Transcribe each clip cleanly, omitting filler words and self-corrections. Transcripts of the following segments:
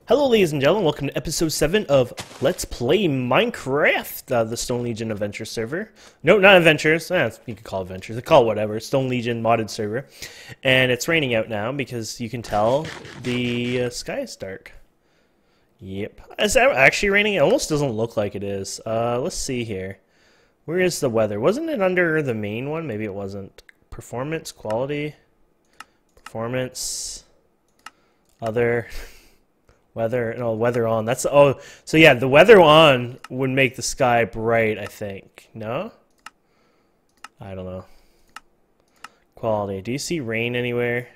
Hello ladies and gentlemen, welcome to episode 7 of Let's Play Minecraft, the Stone Legion Adventure server. No, not Adventures, you could call it Adventures, call it whatever, Stone Legion modded server. And it's raining out now because you can tell the sky is dark. Yep. Is that actually raining? It almost doesn't look like it is. Let's see here. Where is the weather? Wasn't it under the main one? Maybe it wasn't. Performance, quality, performance, other... Weather, no, weather on. That's, oh, so yeah, the weather on would make the sky bright, I think. No? I don't know. Quality. Do you see rain anywhere?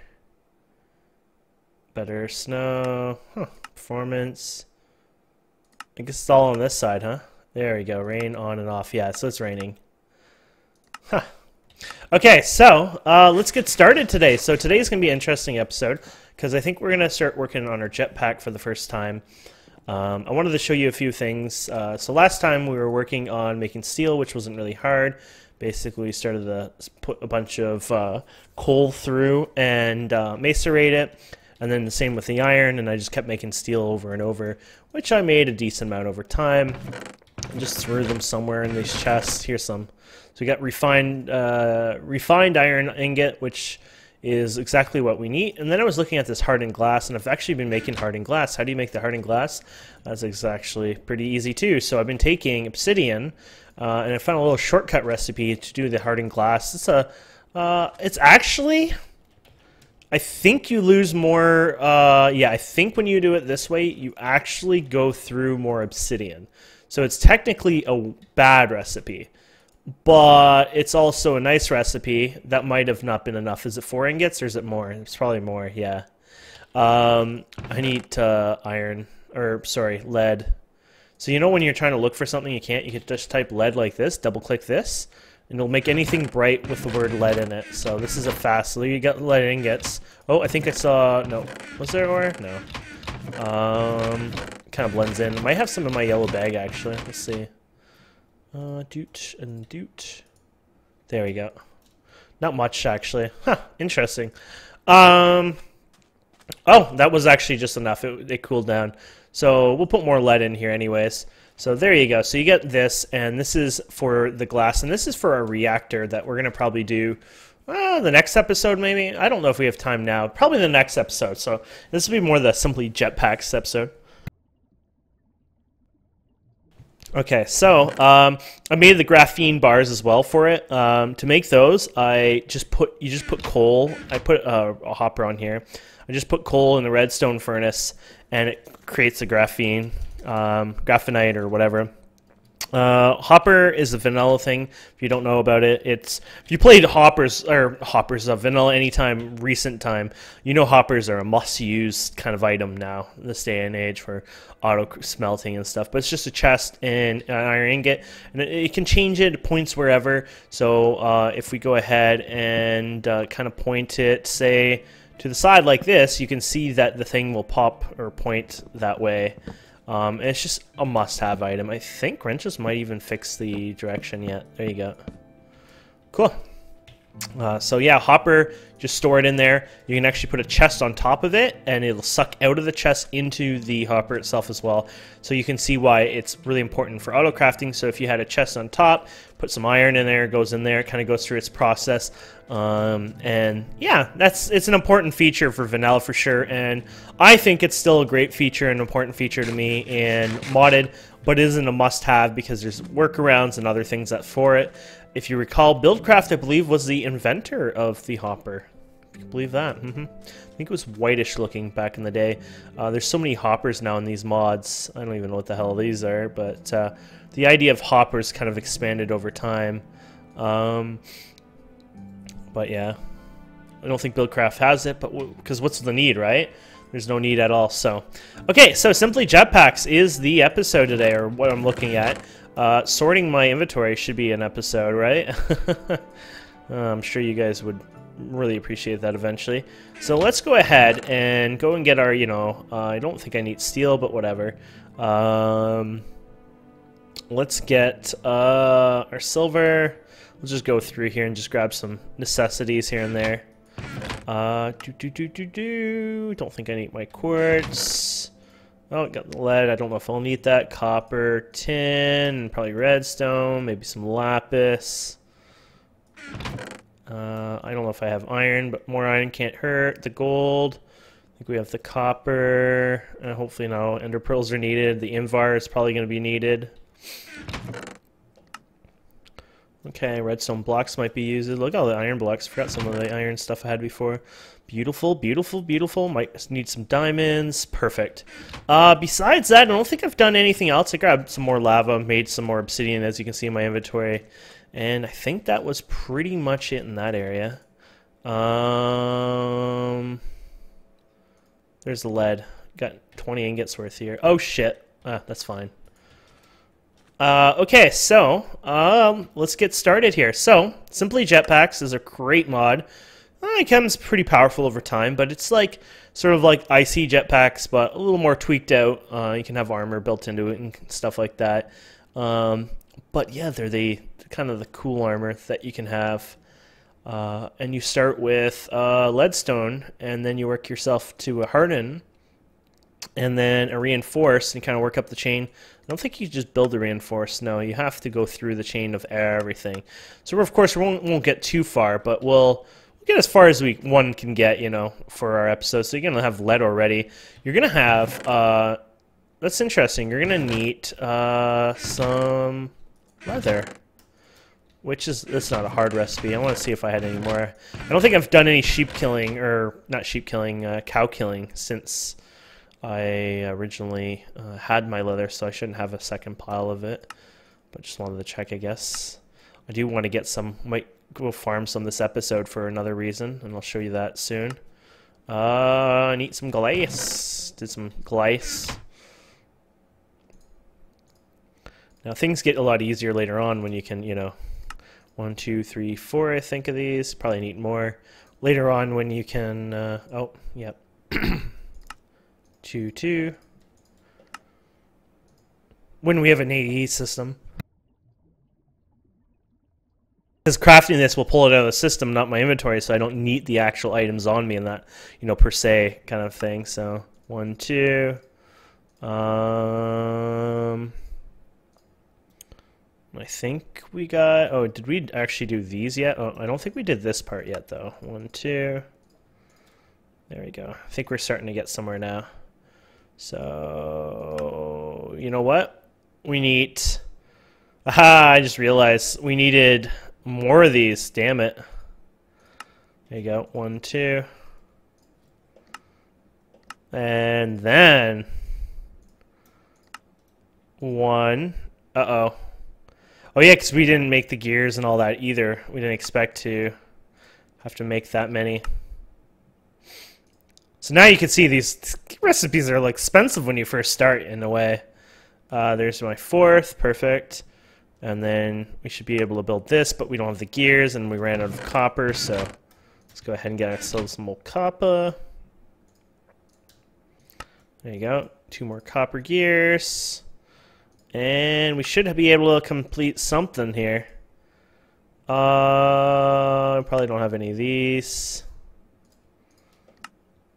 Better snow. Huh. Performance. I guess it's all on this side, huh? There we go. Rain on and off. Yeah, so it's raining. Huh. Okay, so let's get started today. So today's going to be an interesting episode because I think we're going to start working on our jetpack for the first time. I wanted to show you a few things. So last time we were working on making steel, which wasn't really hard. Basically, we started to put a bunch of coal through and macerate it. And then the same with the iron, and I just kept making steel over and over, which I made a decent amount over time. I just threw them somewhere in these chests. Here's some. So we got refined iron ingot, which is exactly what we need. And then I was looking at this hardened glass, and I've actually been making hardened glass. How do you make the hardened glass? That's actually pretty easy too. So I've been taking obsidian, and I found a little shortcut recipe to do the hardened glass. It's actually, I think you lose more. Yeah, I think when you do it this way, you actually go through more obsidian. So it's technically a bad recipe, but it's also a nice recipe. That might have not been enough. Is it 4 ingots or is it more? It's probably more, yeah. I need iron, or sorry, lead. So you know when you're trying to look for something you can't, you can just type lead like this, double click this, and it'll make anything bright with the word lead in it. So this is a fast, so you got lead ingots. Oh, I think I saw, no, was there ore? No. Kind of blends in. Might have some in my yellow bag actually. Let's see. Doot and doot. There we go. Not much actually. Huh, interesting. Oh, that was actually just enough. It cooled down. So we'll put more lead in here anyways. So there you go. So you get this, and this is for the glass, and this is for our reactor that we're going to probably do the next episode maybe. I don't know if we have time now. Probably the next episode. So this will be more the simply jetpacks episode. Okay, so I made the graphene bars as well for it. To make those, you just put coal. I put a hopper on here. I just put coal in the redstone furnace, and it creates a graphene, graphenite or whatever. Hopper is a vanilla thing. If you don't know about it, if you played hoppers vanilla anytime recent time, you know hoppers are a must-use kind of item now in this day and age for auto smelting and stuff. But it's just a chest and an iron ingot, and it can change it points wherever. So if we go ahead and kind of point it, say, to the side like this, you can see that the thing will pop or point that way. And it's just a must-have item. I think wrenches might even fix the direction yet. There you go. Cool. So yeah, hopper, just store it in there. You can actually put a chest on top of it, and it'll suck out of the chest into the hopper itself as well. So you can see why it's really important for auto crafting. So if you had a chest on top, put some iron in there, it goes in there, it kind of goes through its process. And yeah, it's an important feature for vanilla for sure. And I think it's still a great feature, an important feature to me in modded, but it isn't a must-have because there's workarounds and other things that for it. If you recall, Buildcraft, I believe, was the inventor of the hopper. If you can believe that. I think it was whitish looking back in the day. There's so many hoppers now in these mods. I don't even know what the hell these are, but the idea of hoppers kind of expanded over time. But yeah, I don't think Buildcraft has it, but because what's the need, right? There's no need at all. So, okay, so simply jetpacks is the episode today, or what I'm looking at. Sorting my inventory should be an episode, right? I'm sure you guys would really appreciate that eventually. So let's go ahead and go and get our, I don't think I need steel, but whatever. Let's get our silver. We'll just go through here and just grab some necessities here and there. Don't think I need my quartz. Oh, got the lead. I don't know if I'll need that. Copper, tin, probably redstone, maybe some lapis. I don't know if I have iron, but more iron can't hurt. The gold. I think we have the copper. Hopefully no ender pearls are needed. The invar is probably going to be needed. Okay, redstone blocks might be used. Look at all the iron blocks. Forgot some of the iron stuff I had before. Beautiful, beautiful, beautiful. Might need some diamonds. Perfect. Besides that, I don't think I've done anything else. I grabbed some more lava, made some more obsidian, as you can see in my inventory. And I think that was pretty much it in that area. There's the lead. Got 20 ingots worth here. Oh, shit. That's fine. Okay, so let's get started here. So, Simply Jetpacks is a great mod. It becomes pretty powerful over time, but it's like sort of like icy jetpacks, but a little more tweaked out. You can have armor built into it and stuff like that. But yeah, they're the kind of the cool armor that you can have. And you start with leadstone, and then you work yourself to a harden, and then a reinforce, and kind of work up the chain. I don't think you just build a reinforce. No, you have to go through the chain of everything. So of course we won't get too far, but we'll get as far as one can get, you know, for our episode. So you're gonna have lead already. You're gonna have that's interesting. You're gonna need some leather, which is, that's not a hard recipe. I want to see if I had any more. I don't think I've done any sheep killing, or not sheep killing, cow killing since I originally had my leather, so I shouldn't have a second pile of it. But just wanted to check, I guess. I do want to get some, might go farm some this episode for another reason, and I'll show you that soon. I need some glass. Did some glass. Now things get a lot easier later on when you can, you know, 1, 2, 3, 4, I think of these. Probably need more later on when you can, oh, yep. 2, 2. When we have an AE system. Because crafting this will pull it out of the system, not my inventory, so I don't need the actual items on me and that, you know, per se kind of thing. So 1, 2. I think we got, oh, did we actually do these yet? Oh, I don't think we did this part yet though. 1, 2. There we go. I think we're starting to get somewhere now. So, you know what? We need, aha, I just realized we needed more of these. Damn it. There you go. 1, 2. And then 1. Uh-oh. Oh yeah, because we didn't make the gears and all that either. We didn't expect to have to make that many. So now you can see these recipes are like expensive when you first start in a way. There's my 4th, perfect. And then we should be able to build this, but we don't have the gears and we ran out of copper, so let's go ahead and get ourselves some more copper. There you go, 2 more copper gears. And we should be able to complete something here. Probably don't have any of these.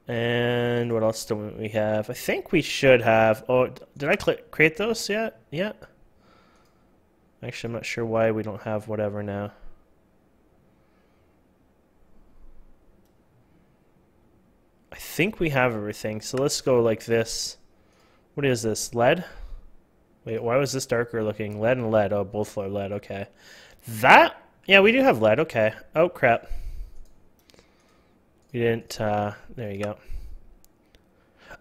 And what else do we have? I think we should have. Oh, did I create those yet? Yeah. Actually, I'm not sure why we don't have whatever now. I think we have everything. So let's go like this. What is this? Lead? Wait, why was this darker looking? Lead and lead. Oh, both are lead. Okay. That? Yeah, we do have lead. Okay. Oh, crap. We didn't, there you go.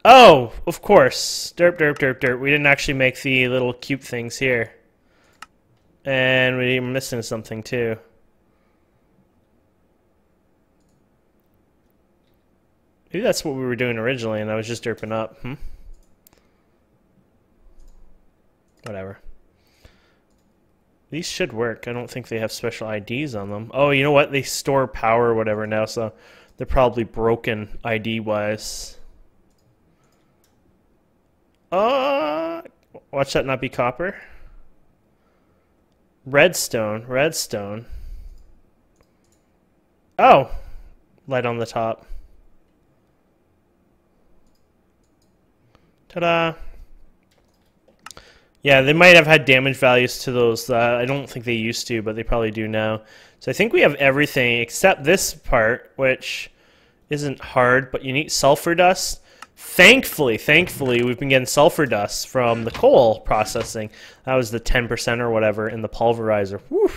Oh, of course. Derp, derp, derp, derp. We didn't actually make the little cube things here. And we're missing something, too. Maybe that's what we were doing originally, and I was just derping up. Whatever. These should work. I don't think they have special IDs on them. Oh, you know what? They store power or whatever now, so they're probably broken ID-wise. Watch that not be copper. Redstone. Redstone. Oh! Light on the top. Ta-da! Yeah, they might have had damage values to those. I don't think they used to, but they probably do now. So I think we have everything except this part, which isn't hard, but you need sulfur dust. Thankfully, we've been getting sulfur dust from the coal processing. That was the 10% or whatever in the pulverizer. Whew.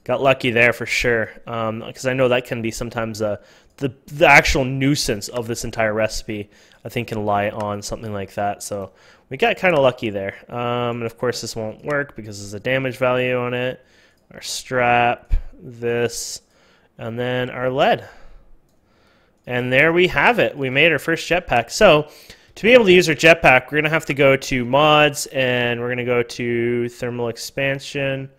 Got lucky there for sure, because I know that can be sometimes the actual nuisance of this entire recipe. I think can lie on something like that. So we got kind of lucky there. And of course this won't work because there's a damage value on it. Our strap, this, and then our lead. And there we have it. We made our first jetpack. So to be able to use our jetpack, we're going to have to go to mods, and we're going to go to thermal expansion,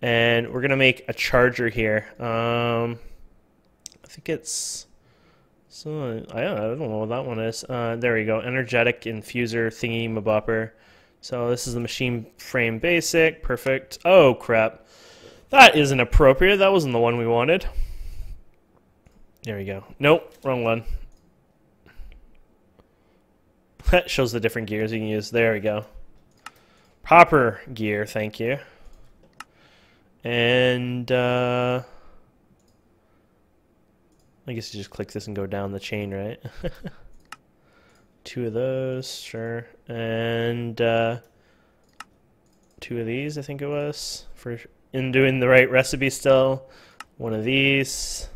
and we're going to make a charger here. I think it's... So I don't know what that one is. There we go. Energetic infuser thingy mabopper. So this is the machine frame basic. Perfect. Oh crap. That isn't appropriate. That wasn't the one we wanted. There we go. Nope, wrong one. That shows the different gears you can use. There we go. Proper gear, thank you. And I guess you just click this and go down the chain, right? 2 of those, sure. And 2 of these, I think it was, for in doing the right recipe still. 1 of these.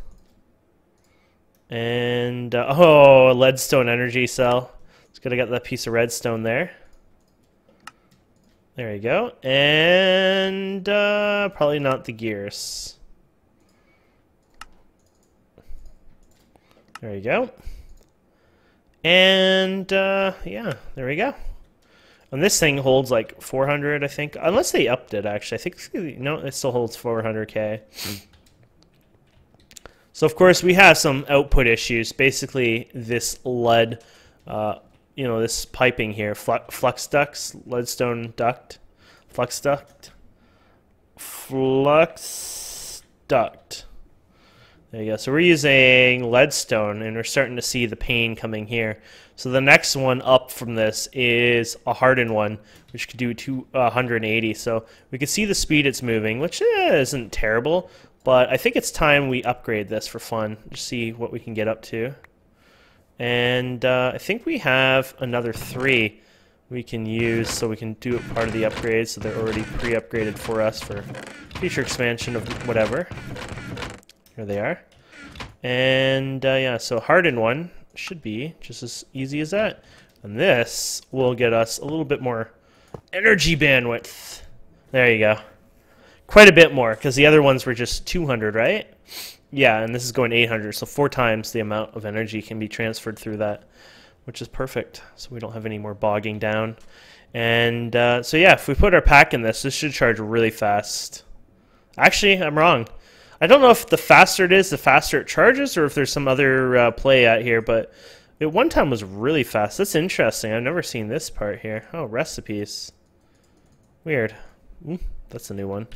And, oh, a leadstone energy cell. It's gotta get that piece of redstone there. There you go. And probably not the gears. There you go. And yeah, there we go. And this thing holds like 400, I think. Unless they upped it, actually. I think, no, it still holds 400k. So, of course, we have some output issues. Basically, this lead, you know, this piping here, flux ducts, leadstone duct, flux duct. There you go. So we're using leadstone, and we're starting to see the pain coming here. So the next one up from this is a hardened one, which could do 180. So we can see the speed it's moving, which isn't terrible. But I think it's time we upgrade this for fun, just see what we can get up to. And I think we have another 3 we can use, so we can do it part of the upgrade, so they're already pre-upgraded for us for future expansion of whatever. Here they are. And yeah, so hardened one should be just as easy as that. And this will get us a little bit more energy bandwidth. There you go. Quite a bit more, because the other ones were just 200, right? Yeah, and this is going 800, so 4 times the amount of energy can be transferred through that, which is perfect. So we don't have any more bogging down. And so yeah, if we put our pack in this should charge really fast. Actually, I'm wrong. I don't know if the faster it is, the faster it charges, or if there's some other play out here, but it one time was really fast. That's interesting. I've never seen this part here. Oh, recipes. Weird. Ooh, that's a new one.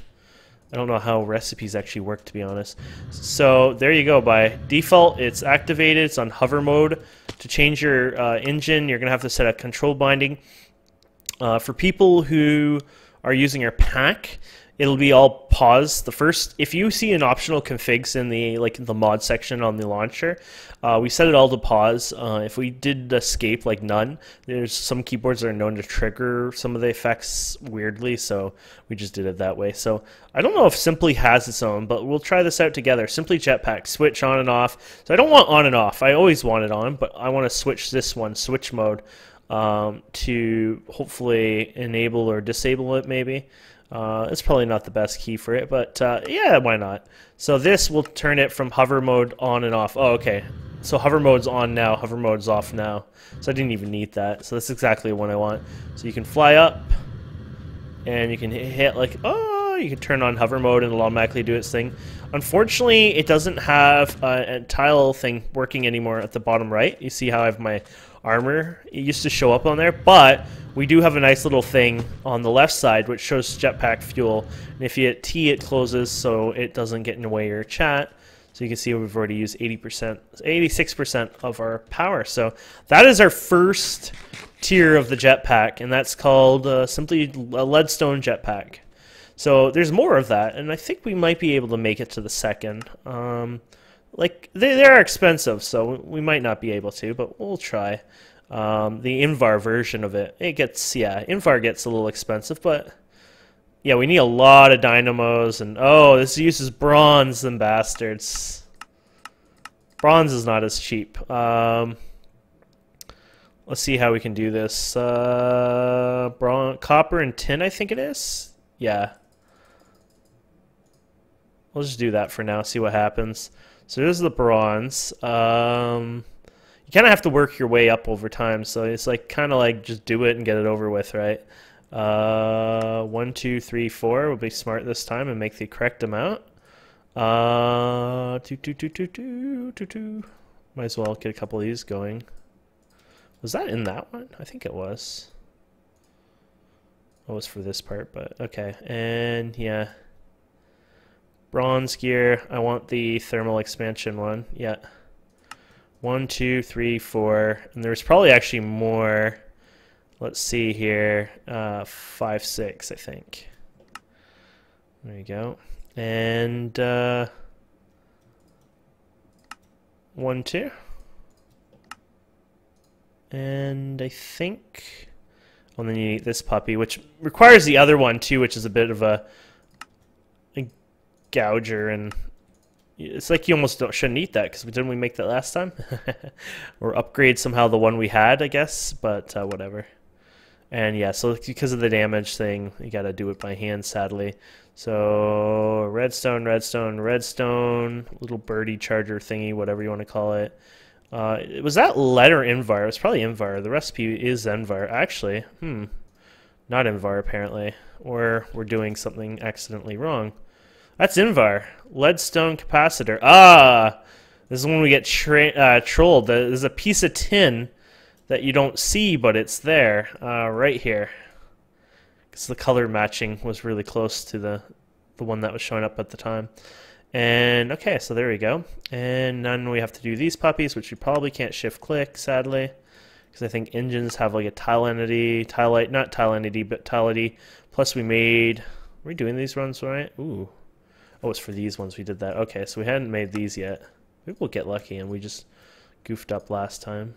I don't know how recipes actually work, to be honest. So there you go. By default, it's activated. It's on hover mode. To change your engine, you're going to have to set a control binding. For people who are using your pack, it'll be all pause. The first, if you see an optional configs in the mod section on the launcher, we set it all to pause. If we did escape, like none, there's some keyboards that are known to trigger some of the effects weirdly, so we just did it that way. So I don't know if Simply has its own, but we'll try this out together. Simply Jetpack, switch on and off. So I don't want on and off. I always want it on, but I want to switch this one, switch mode, to hopefully enable or disable it maybe. It's probably not the best key for it, but yeah, why not? So this will turn it from hover mode on and off. Oh, okay. So hover mode's on now, hover mode's off now. So I didn't even need that. So that's exactly what I want. So you can fly up, and you can hit like, oh, you can turn on hover mode and it'll automatically do its thing. Unfortunately, it doesn't have a tile thing working anymore at the bottom right. You see how I have my armor? It used to show up on there, but we do have a nice little thing on the left side which shows jetpack fuel. And if you hit T, it closes so it doesn't get in the way of your chat. So you can see we've already used 80%, 86% of our power. So that is our first tier of the jetpack, and that's called simply a leadstone jetpack. So there's more of that, and I think we might be able to make it to the second. Like they are expensive, so we might not be able to, but we'll try. The Invar version of it, Invar gets a little expensive, but yeah, we need a lot of dynamos, and oh, this uses bronze, them bastards. Bronze is not as cheap. Let's see how we can do this. Copper and tin, I think it is. Yeah. We'll just do that for now, see what happens. So there's the bronze. You kind of have to work your way up over time, so it's like kind of like just do it and get it over with, right? 1, 2, 3, 4. We'll be smart this time and make the correct amount. 2, 2, 2, 2, 2, 2, 2. Might as well get a couple of these going. Was that in that one? I think it was. It was for this part, but okay. And yeah. Bronze gear. I want the thermal expansion one. Yeah. 1, 2, 3, 4. And there's probably actually more. Let's see here. 5, 6, I think. There you go. And 1, 2. And I think. Well, then you need this puppy, which requires the other one too, which is a bit of a gouger, and it's like you almost shouldn't eat that because didn't we make that last time? Or upgrade somehow the one we had, I guess, but whatever. And yeah, so because of the damage thing, you gotta do it by hand, sadly. So redstone, redstone, redstone, little birdie charger thingy, whatever you want to call it. Was that lead or Invar? It was probably Invar. The recipe is Invar. Actually, not Invar apparently. Or we're doing something accidentally wrong. That's Invar. Leadstone capacitor. Ah! This is when we get trolled. There's a piece of tin that you don't see, but it's there. Right here. Because the color matching was really close to the one that was showing up at the time. And okay, so there we go. And then we have to do these puppies, which you probably can't shift click, sadly. Because I think engines have like a tile entity, not tile entity, but tile entity. Plus we made, were we doing these runs right? Ooh. Oh, it's for these ones we did that. Okay, so we hadn't made these yet. Maybe we'll get lucky and we just goofed up last time.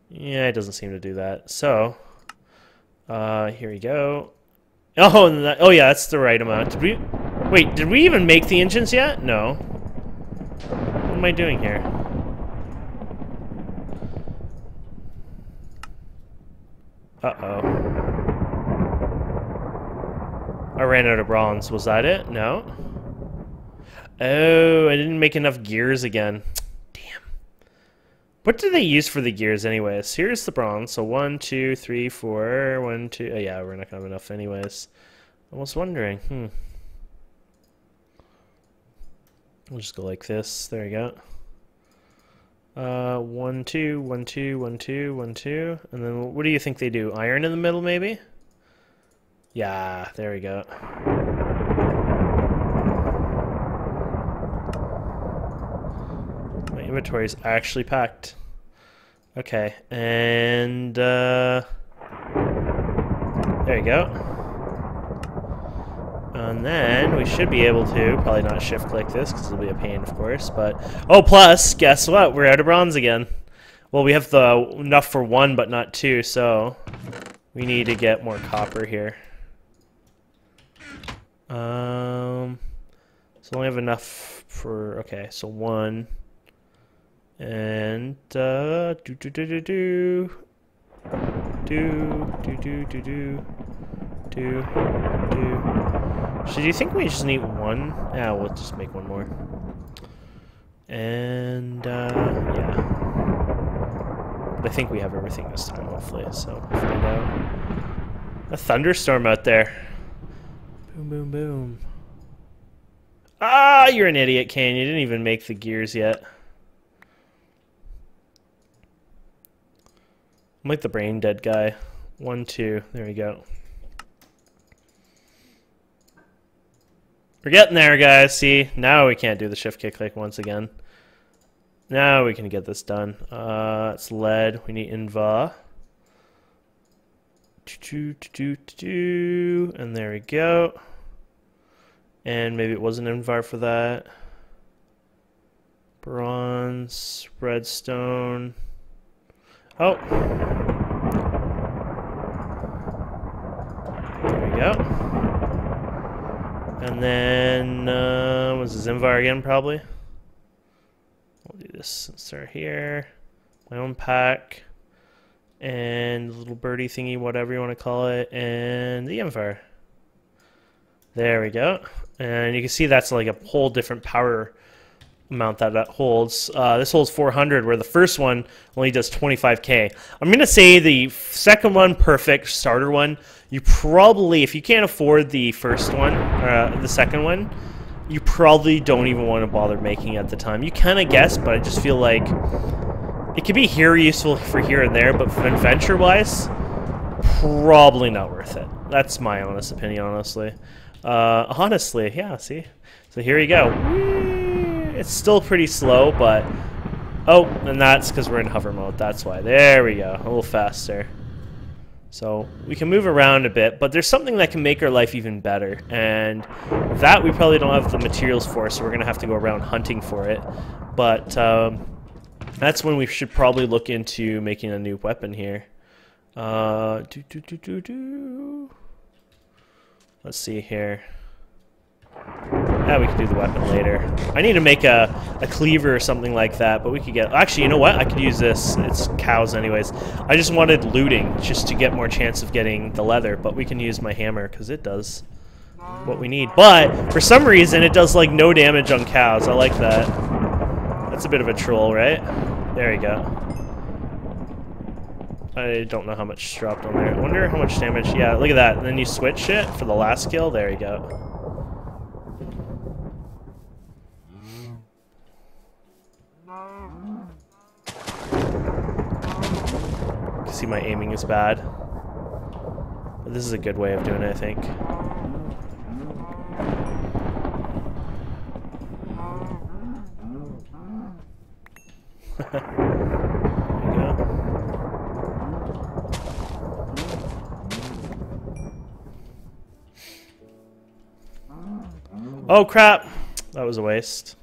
Yeah, it doesn't seem to do that. So, here we go. Oh, oh yeah, that's the right amount. Did we even make the engines yet? No. What am I doing here? Uh-oh. I ran out of bronze. Was that it? No? Oh, I didn't make enough gears again. Damn. What do they use for the gears anyways? Here's the bronze. So 1, 2, 3, 4. 1, 2. Oh, yeah, we're not going to have enough anyways. I was wondering. We'll just go like this. There you go. 1, 2, 1, 2, 1, 2, 1, 2. And then what do you think they do? Iron in the middle, maybe? Yeah, there we go. My inventory is actually packed. Okay, and there you go. And then we should be able to, probably not shift click this because it'll be a pain, of course, but oh, plus, guess what? We're out of bronze again. Well, we have enough for 1 but not 2, so we need to get more copper here. So only have enough for, okay, so 1 and do. So do you think we just need 1? Yeah, we'll just make 1 more. And yeah. But I think we have everything this time, hopefully, so we'll find out. A thunderstorm out there. Boom, boom, boom. Ah, you're an idiot, Kane. You didn't even make the gears yet. I'm like the brain dead guy. 1, 2. There we go. We're getting there, guys. See, now we can't do the shift kick like once again. Now we can get this done. It's lead. We need inva. And there we go. And maybe it wasn't invar for that. Bronze, redstone. Oh. There we go. And then, was this invar again, probably? We'll do this since they're here. My own pack. And the little birdie thingy, whatever you want to call it. And the invar. There we go. And you can see that's like a whole different power amount that holds. This holds 400, where the first one only does 25k. I'm going to say the second one, perfect starter one, you probably, if you can't afford the first one, the second one, you probably don't even want to bother making it at the time. You kind of guess, but I just feel like it could be here useful for here and there, but for adventure-wise, probably not worth it. That's my honest opinion, honestly. Honestly, yeah, see? So here you go. It's still pretty slow, but... Oh, and that's because we're in hover mode. That's why. There we go. A little faster. So we can move around a bit, but there's something that can make our life even better. And that we probably don't have the materials for, so we're going to have to go around hunting for it. But that's when we should probably look into making a new weapon here. Let's see here. Yeah, we could do the weapon later. I need to make a cleaver or something like that, but we could get... Actually, you know what? I could use this. It's cows anyways. I just wanted looting, just to get more chance of getting the leather, but we can use my hammer, because it does what we need. But, for some reason, it does, like, no damage on cows. I like that. That's a bit of a troll, right? There you go. I don't know how much dropped on there. I wonder how much damage... Yeah, look at that. And then you switch it for the last kill. There you go. See, my aiming is bad. But this is a good way of doing it, I think. There you go. Oh crap! That was a waste.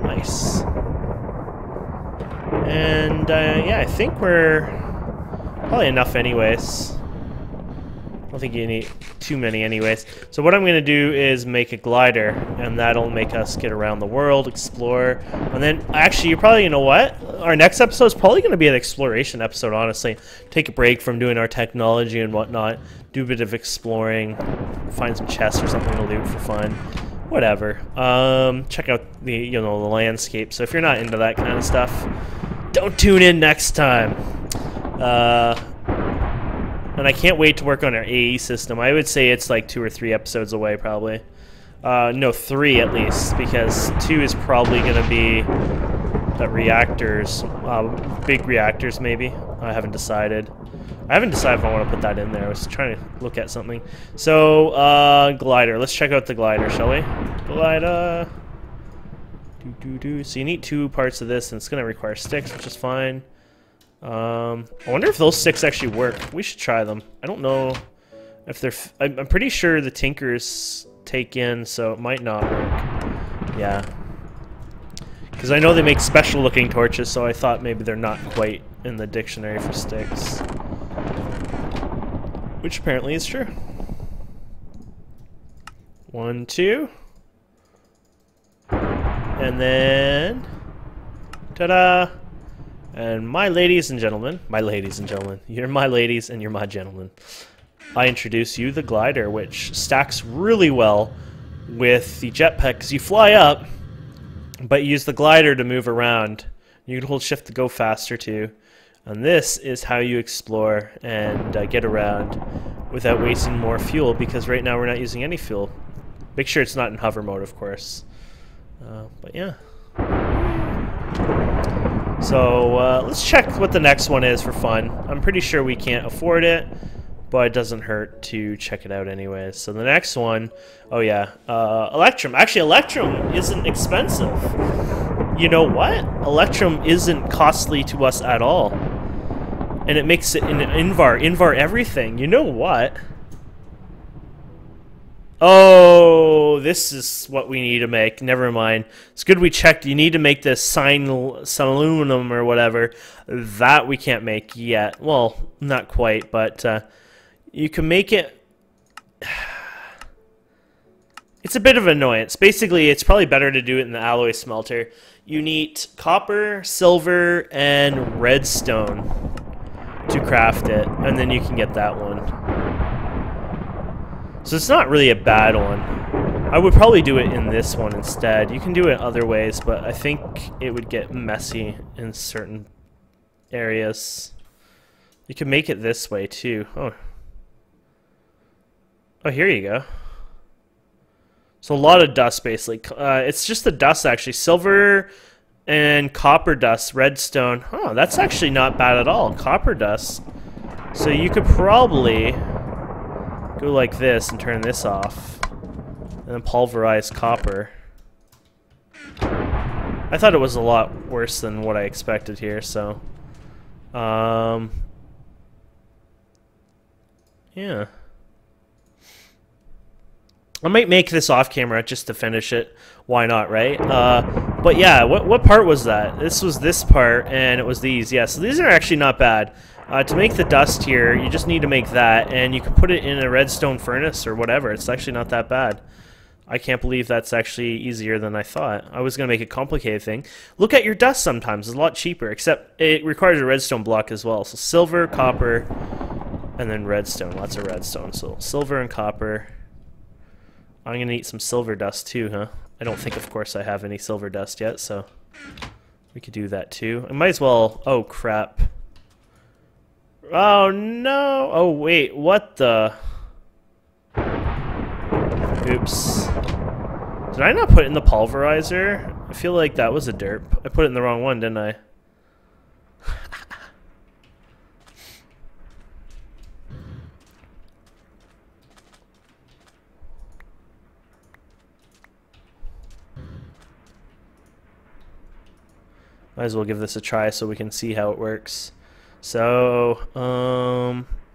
Nice. And yeah, I think we're probably enough anyways. I don't think you need too many anyways. So what I'm going to do is make a glider, and that'll make us get around the world, explore. And then, actually, you're probably, you know what? Our next episode is probably going to be an exploration episode, honestly. Take a break from doing our technology and whatnot. Do a bit of exploring. Find some chests or something to loot for fun. Whatever. Check out the, the landscape. So if you're not into that kind of stuff, don't tune in next time. And I can't wait to work on our AE system. I would say it's like 2 or 3 episodes away, probably. No, 3 at least, because 2 is probably going to be the reactors, big reactors maybe. I haven't decided. I haven't decided if I want to put that in there. I was trying to look at something. So, glider. Let's check out the glider, shall we? Glider. So you need 2 parts of this, and it's going to require sticks, which is fine. I wonder if those sticks actually work. We should try them. I don't know if they're... I'm pretty sure the tinkers take in, so it might not work. Yeah. Because I know they make special looking torches, so I thought maybe they're not quite in the dictionary for sticks. Which apparently is true. 1, 2. And then... Ta-da! And my ladies and gentlemen, you're my ladies and you're my gentlemen, I introduce you the glider, which stacks really well with the jetpack, because you fly up, but you use the glider to move around. You can hold shift to go faster too. And this is how you explore and get around without wasting more fuel, because right now we're not using any fuel. Make sure it's not in hover mode, of course. But yeah. So let's check what the next one is for fun. I'm pretty sure we can't afford it, but it doesn't hurt to check it out anyways. So the next one, oh yeah, Electrum. Actually, Electrum isn't expensive. You know what? Electrum isn't costly to us at all. And it makes it in Invar everything. You know what? Oh, this is what we need to make. Never mind. It's good we checked. You need to make this aluminum or whatever. That we can't make yet. Well, not quite, but you can make it. It's a bit of an annoyance. Basically, it's probably better to do it in the alloy smelter. You need copper, silver, and redstone to craft it, and then you can get that one. So it's not really a bad one. I would probably do it in this one instead. You can do it other ways, but I think it would get messy in certain areas. You can make it this way too. Oh, here you go. So a lot of dust, basically. It's just the dust, actually. Silver and copper dust, redstone. Oh, that's actually not bad at all. Copper dust. So you could probably go like this and turn this off. And then pulverize copper. I thought it was a lot worse than what I expected here, so... yeah. I might make this off camera just to finish it. Why not, right? But yeah, what part was that? This was this part, and it was these. Yeah, so these are actually not bad. To make the dust here, you just need to make that, and you can put it in a redstone furnace or whatever. It's actually not that bad. I can't believe that's actually easier than I thought. I was going to make a complicated thing. Look at your dust sometimes. It's a lot cheaper, except it requires a redstone block as well. So silver, copper, and then redstone. Lots of redstone. So silver and copper. I'm going to need some silver dust too, huh? I don't think, of course, I have any silver dust yet, so we could do that too. I might as well... Oh, crap. Oh, no! Oh, wait, what the... Oops. Did I not put it in the pulverizer? I feel like that was a derp. I put it in the wrong one, didn't I? Might as well give this a try so we can see how it works. So,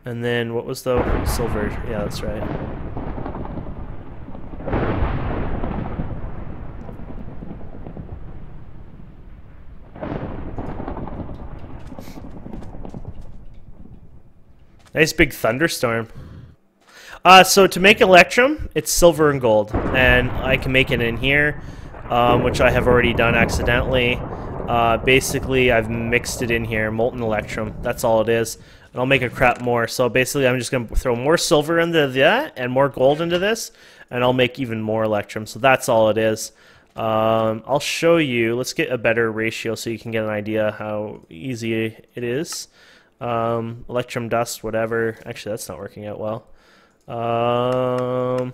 and then what was the silver? Yeah, that's right. Nice big thunderstorm. So to make Electrum, it's silver and gold, and I can make it in here, which I have already done accidentally. Basically, I've mixed it in here, molten Electrum. That's all it is. And I'll make a crap more. So basically, I'm just going to throw more silver into that and more gold into this, and I'll make even more Electrum. So that's all it is. I'll show you. Let's get a better ratio so you can get an idea how easy it is. Electrum dust, whatever. Actually, that's not working out well. Oh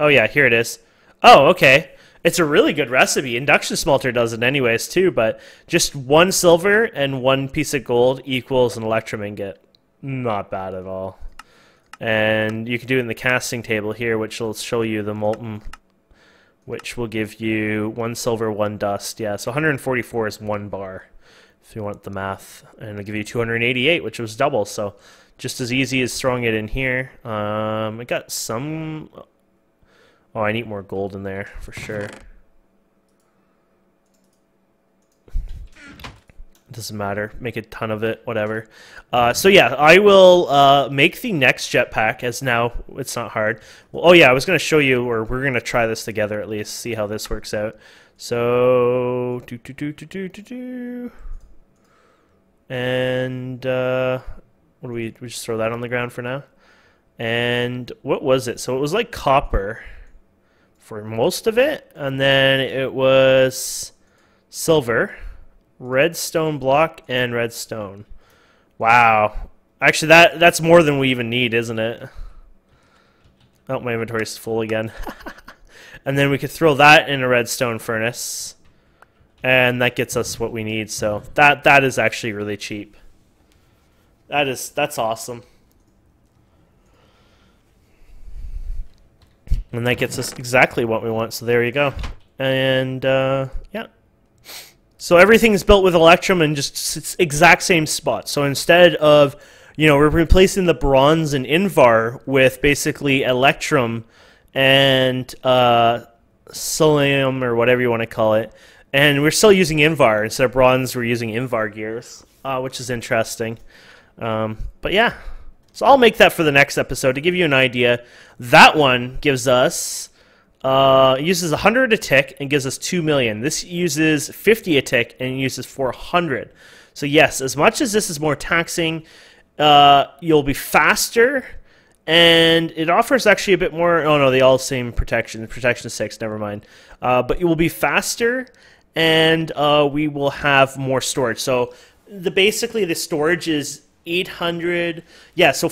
yeah, here it is. Oh, okay. It's a really good recipe. Induction smelter does it anyways too, but just 1 silver and 1 piece of gold equals an Electrum ingot. Not bad at all. And you can do it in the casting table here, which will show you the molten, which will give you 1 silver, 1 dust. Yeah, so 144 is 1 bar, if you want the math. And it'll give you 288, which was double, so just as easy as throwing it in here. I got some... Oh, I need more gold in there, for sure. Doesn't matter. Make a ton of it, whatever. So yeah, I will make the next jetpack, as now it's not hard. Well, oh yeah, I was going to show you, or we're going to try this together at least, see how this works out. So, and what do we just throw that on the ground for now? And what was it? So it was like copper for most of it, and then it was silver, redstone block, and redstone. Wow. Actually, that's more than we even need, isn't it? Oh, my inventory's full again. And then we could throw that in a redstone furnace, and that gets us what we need. So that is actually really cheap. That's awesome. And that gets us exactly what we want, so there you go. And, yeah. So everything is built with Electrum and just it's exact same spot. So instead of, we're replacing the bronze and Invar with basically Electrum and Selenium or whatever you want to call it. And we're still using Invar. Instead of bronze, we're using Invar gears, which is interesting. But yeah. So I'll make that for the next episode to give you an idea. That one gives us... uses 100 a tick and gives us 2 million. This uses 50 a tick and uses 400. So yes, as much as this is more taxing, you'll be faster, and it offers actually a bit more. Oh no, they all same protection. Protection 6. Never mind. But it will be faster, and we will have more storage. So basically the storage is 800. Yeah. So.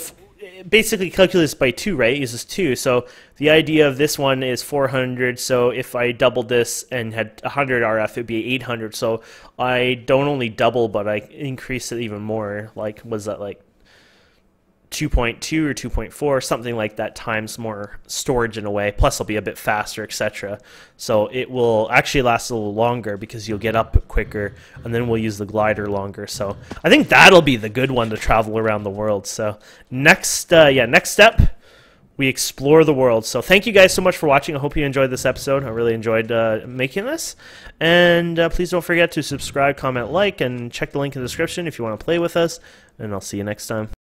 Basically calculates by 2, right? It uses 2. So the idea of this one is 400. So if I doubled this and had 100 RF, it would be 800. So I don't only double, but I increase it even more. Like, was that like 2.2 or 2.4, something like that, times more storage in a way. Plus it'll be a bit faster, etc. So it will actually last a little longer because you'll get up quicker, and then we'll use the glider longer. So I think that'll be the good one to travel around the world. So next step, we explore the world. So thank you guys so much for watching. I hope you enjoyed this episode. I really enjoyed making this. And please don't forget to subscribe, comment, like, and check the link in the description if you want to play with us. And I'll see you next time.